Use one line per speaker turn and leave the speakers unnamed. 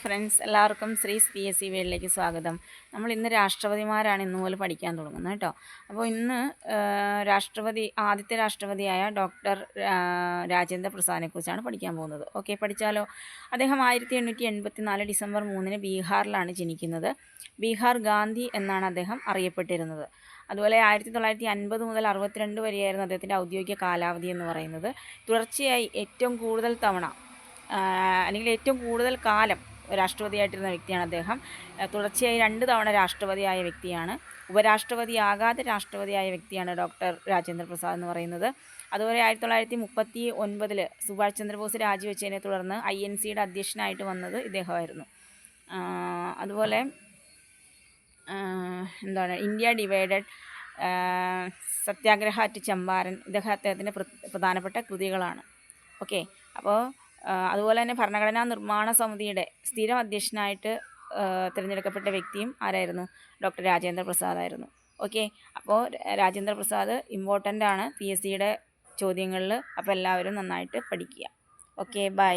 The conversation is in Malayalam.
ഫ്രണ്ട്സ് എല്ലാവർക്കും ശ്രീസ് PSC വേൾഡിലേക്ക് സ്വാഗതം. നമ്മൾ ഇന്ന് രാഷ്ട്രപതിമാരാണ് ഇന്ന് മുതൽ പഠിക്കാൻ തുടങ്ങുന്നത് കേട്ടോ. അപ്പോൾ ഇന്ന് ആദ്യത്തെ രാഷ്ട്രപതിയായ ഡോക്ടർ രാജേന്ദ്ര പ്രസാദിനെ കുറിച്ചാണ് പഠിക്കാൻ പോകുന്നത്. ഓക്കെ, പഠിച്ചാലോ. അദ്ദേഹം 1884 ഡിസംബർ 3 ബീഹാറിലാണ് ജനിക്കുന്നത്. ബീഹാർ ഗാന്ധി എന്നാണ് അദ്ദേഹം അറിയപ്പെട്ടിരുന്നത്. അതുപോലെ 1950 മുതൽ 62 വരെയായിരുന്നു അദ്ദേഹത്തിൻ്റെ ഔദ്യോഗിക കാലാവധി എന്ന് പറയുന്നത്. തുടർച്ചയായി ഏറ്റവും കൂടുതൽ തവണ അല്ലെങ്കിൽ ഏറ്റവും കൂടുതൽ കാലം രാഷ്ട്രപതിയായിട്ടിരുന്ന വ്യക്തിയാണ് അദ്ദേഹം. തുടർച്ചയായി 2 തവണ രാഷ്ട്രപതിയായ വ്യക്തിയാണ്. ഉപരാഷ്ട്രപതിയാകാതെ രാഷ്ട്രപതിയായ വ്യക്തിയാണ് ഡോക്ടർ രാജേന്ദ്ര പ്രസാദ് എന്ന് പറയുന്നത്. അതുപോലെ 1939 സുഭാഷ് ചന്ദ്രബോസ് രാജിവെച്ചതിനെ തുടർന്ന് INCയുടെ അധ്യക്ഷനായിട്ട് വന്നത് ഇദ്ദേഹമായിരുന്നു. അതുപോലെ India divided, Satyagraha at Champaran, ഇതൊക്കെ അദ്ദേഹത്തിൻ്റെ പ്രധാനപ്പെട്ട കൃതികളാണ്. ഓക്കെ, അപ്പോൾ അതുപോലെ തന്നെ ഭരണഘടനാ നിർമ്മാണ സമിതിയുടെ സ്ഥിരം അധ്യക്ഷനായിട്ട് തിരഞ്ഞെടുക്കപ്പെട്ട വ്യക്തിയും ആരായിരുന്നു? ഡോക്ടർ രാജേന്ദ്ര പ്രസാദ് ആയിരുന്നു. ഓക്കെ, അപ്പോൾ രാജേന്ദ്ര പ്രസാദ് ഇമ്പോർട്ടൻ്റ് ആണ് PSCയുടെ ചോദ്യങ്ങളിൽ. അപ്പോൾ എല്ലാവരും നന്നായിട്ട് പഠിക്കുക. Okay, by.